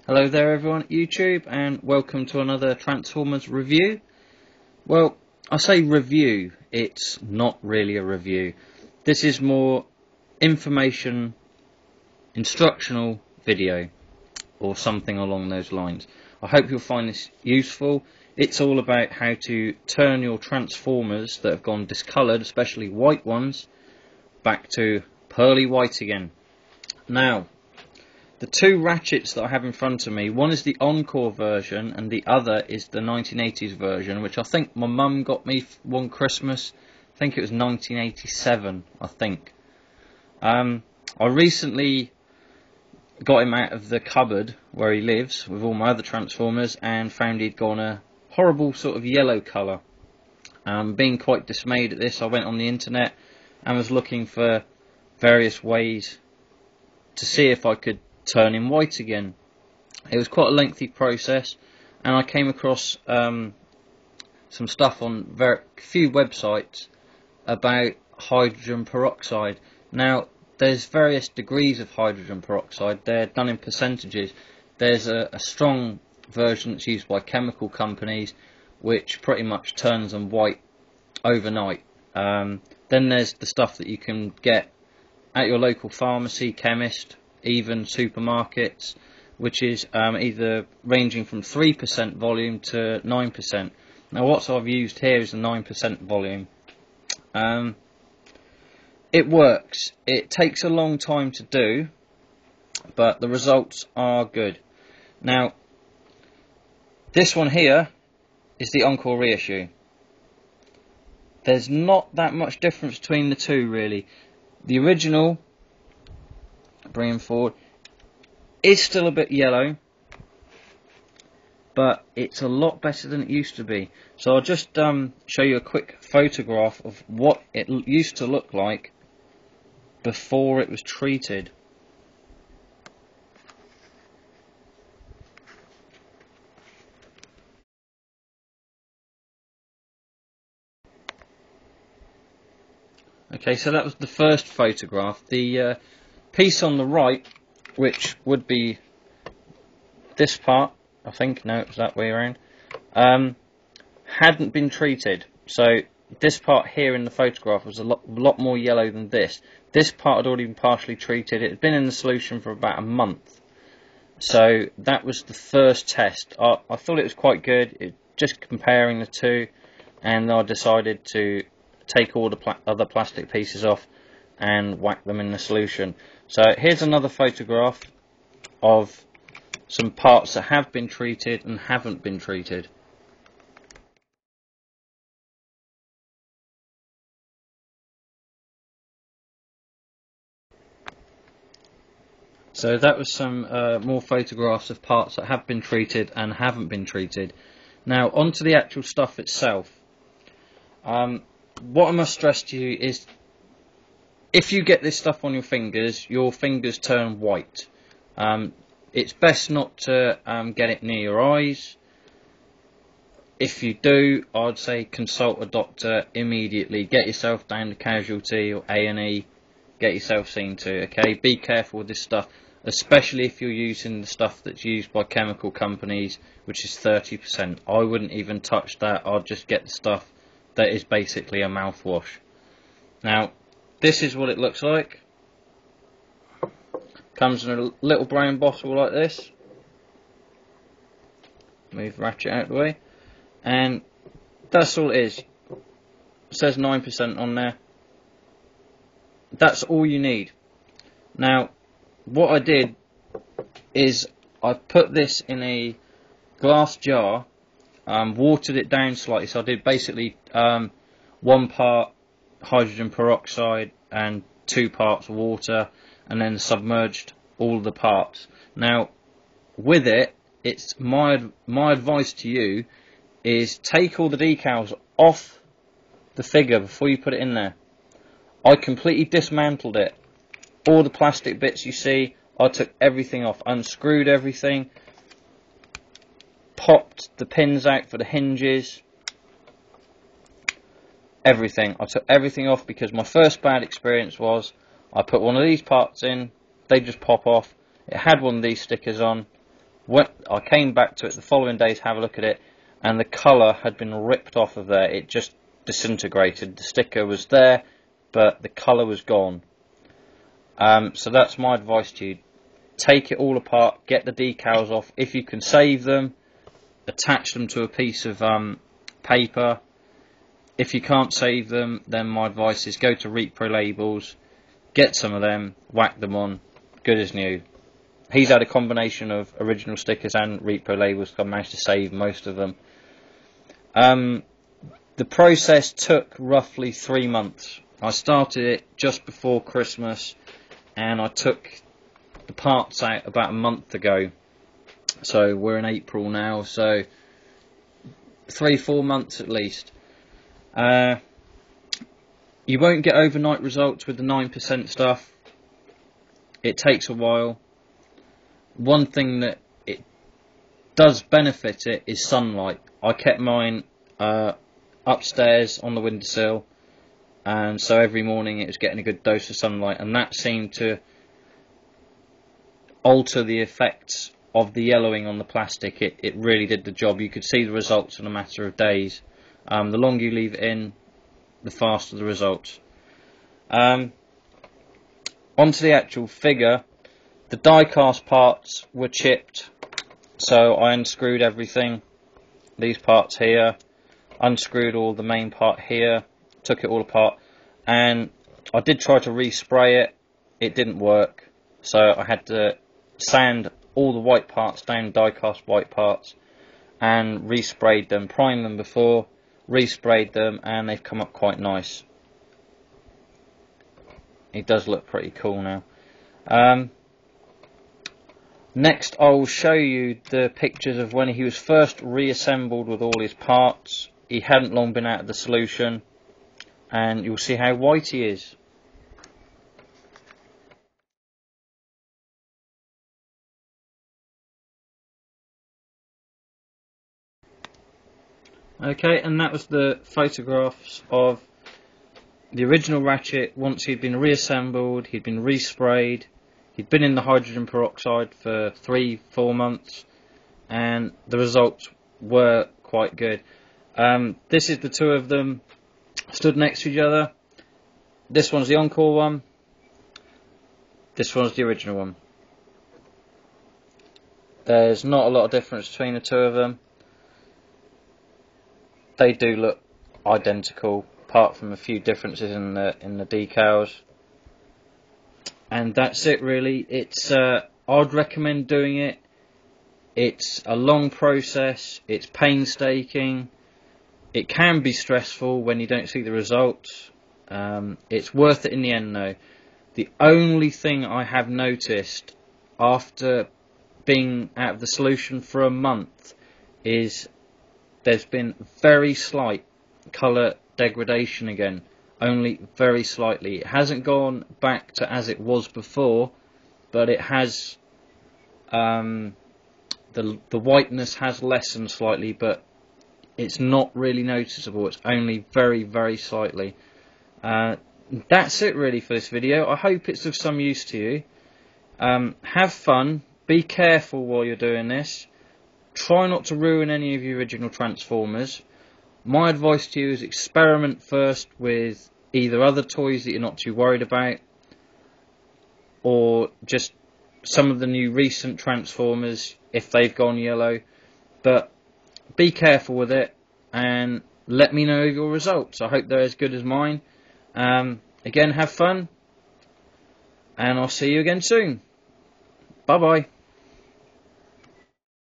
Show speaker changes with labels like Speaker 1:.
Speaker 1: Hello there everyone at YouTube, and welcome to another Transformers review. Well, I say review, it's not really a review. This is more information, instructional video, or something along those lines. I hope you'll find this useful. It's all about how to turn your Transformers that have gone discoloured, especially white ones, back to pearly white again. Now, the two Ratchets that I have in front of me, one is the Encore version and the other is the 1980s version, which I think my mum got me one Christmas. I think it was 1987, I think. I recently got him out of the cupboard where he lives with all my other Transformers and found he'd gone a horrible sort of yellow colour. Being quite dismayed at this, I went on the internet and was looking for various ways to see if I could turn him white again. It was quite a lengthy process, and I came across some stuff on a few websites about hydrogen peroxide. Now, there's various degrees of hydrogen peroxide. They're done in percentages. There's a strong version that's used by chemical companies, which pretty much turns them white overnight. Then there's the stuff that you can get at your local pharmacy, chemist, even supermarkets, which is either ranging from 3% volume to 9%. Now, what I've used here is a 9% volume. It works. It takes a long time to do, but the results are good. Now, this one here is the Encore reissue. There's not that much difference between the two, really. The original, bringing forward, is still a bit yellow, but it's a lot better than it used to be. So I'll just show you a quick photograph of what it used to look like before it was treated. Okay, so that was the first photograph. The piece on the right, which would be this part, I think, no, it was that way around, hadn't been treated. So this part here in the photograph was a lot more yellow than this. This part had already been partially treated. It had been in the solution for about a month. So that was the first test. I thought it was quite good, just comparing the two, and I decided to take all the other plastic pieces off and whack them in the solution. So here's another photograph of some parts that have been treated and haven't been treated. So that was some more photographs of parts that have been treated and haven't been treated. Now, onto the actual stuff itself. What I must stress to you is, if you get this stuff on your fingers turn white. It's best not to get it near your eyes. If you do, I'd say consult a doctor immediately. Get yourself down to casualty or A&E. Get yourself seen to, okay? Be careful with this stuff, especially if you're using the stuff that's used by chemical companies, which is 30%. I wouldn't even touch that. I'd just get the stuff that is basically a mouthwash. Now, this is what it looks like. Comes in a little brown bottle like this. Move Ratchet out of the way. And that's all it is. It says 9% on there. That's all you need. Now, what I did is I put this in a glass jar, watered it down slightly. So I did basically 1 part hydrogen peroxide and 2 parts water, and then submerged all the parts. Now, with it, it's my advice to you is take all the decals off the figure before you put it in there. I completely dismantled it. All the plastic bits you see, I took everything off, unscrewed everything, popped the pins out for the hinges, everything. I took everything off because my first bad experience was I put one of these parts in, they just pop off. It had one of these stickers on, When I came back to it the following day to have a look at it, and the colour had been ripped off of there. It just disintegrated. The sticker was there, but the colour was gone. So that's my advice to you. Take it all apart, get the decals off. If you can save them, attach them to a piece of paper. If you can't save them, then my advice is go to repro labels, get some of them, whack them on, good as new. He's had a combination of original stickers and repro labels, so I managed to save most of them. The process took roughly 3 months. I started it just before Christmas, and I took the parts out about a month ago. So we're in April now, so 3-4 months at least. You won't get overnight results with the 9% stuff. It takes a while. One thing that it does benefit it is sunlight. I kept mine upstairs on the windowsill, and so every morning it was getting a good dose of sunlight, and that seemed to alter the effects of the yellowing on the plastic. It really did the job. You could see the results in a matter of days. The longer you leave it in, the faster the results. Onto the actual figure. The die cast parts were chipped, so I unscrewed everything. These parts here, unscrewed all the main part here, took it all apart, and I did try to respray it. It didn't work, so I had to sand all the white parts down, die cast white parts, and resprayed them, primed them before, resprayed them, and they've come up quite nice. It does look pretty cool now. Next I'll show you the pictures of when he was first reassembled with all his parts. He hadn't long been out of the solution, and you'll see how white he is. Okay, and that was the photographs of the original Ratchet once he'd been reassembled, he'd been resprayed, he'd been in the hydrogen peroxide for 3-4 months, and the results were quite good. This is the two of them stood next to each other. This one's the Encore one, this one's the original one. There's not a lot of difference between the two of them. They do look identical, apart from a few differences in the decals. And that's it really. It's I'd recommend doing it. It's a long process, it's painstaking, it can be stressful when you don't see the results. It's worth it in the end though. The only thing I have noticed after being out of the solution for a month is there's been very slight colour degradation again, only very slightly. It hasn't gone back to as it was before, but it has, the whiteness has lessened slightly, but it's not really noticeable. It's only very, very slightly. That's it really for this video. I hope it's of some use to you. Have fun, be careful while you're doing this. Try not to ruin any of your original Transformers. My advice to you is experiment first with either other toys that you're not too worried about, or just some of the new recent Transformers if they've gone yellow. But be careful with it and let me know your results. I hope they're as good as mine. Again, have fun, and I'll see you again soon. Bye bye.